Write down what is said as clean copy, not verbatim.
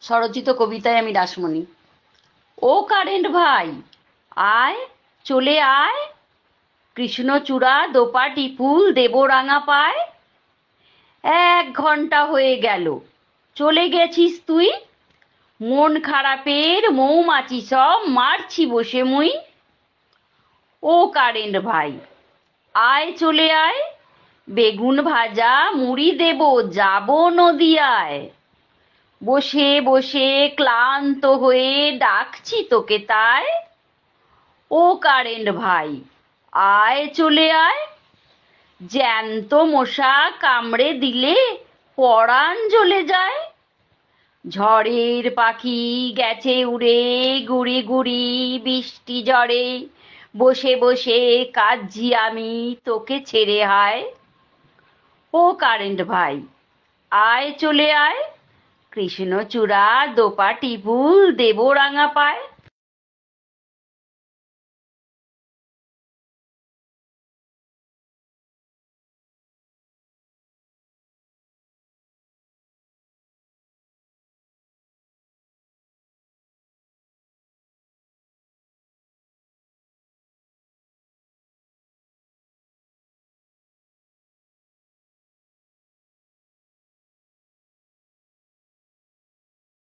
স্বরচিত কবিতায় আমি রাসমণি। ও কারেন্ট ভাই, আয়, চলে আয়, কৃষ্ণচূড়া দোপাটি ফুল দেব রাঙা পায়। 1 ঘন্টা হয়ে গেল, চলে গেছিস তুই, মন খারাপের মৌমাছি সব মারছি বসে মুই। ও কারেন্ট ভাই, আয়, চলে আয়, বেগুন ভাজা মুড়ি দেব, যাব নদিয়ায়। বসে বসে ক্লান্ত হয়ে ডাকছি তোকে তাই। ও কারেন্ট ভাই, আয়, চলে আয়, জ্যান্ত মশা কামড়ে দিলে পরাণ জ্বলে যায়। ঝড়ের পাখি গেছে উড়ে, গুড়ি গুড়ি বৃষ্টি ঝড়ে, বসে বসে কাঁদছি আমি তোকে ছেড়ে হায়। ও কারেন্ট ভাই, আয়, চলে আয়, কৃষ্ণচূড়া দোপাটি ফুল দেব রাঙা পায়।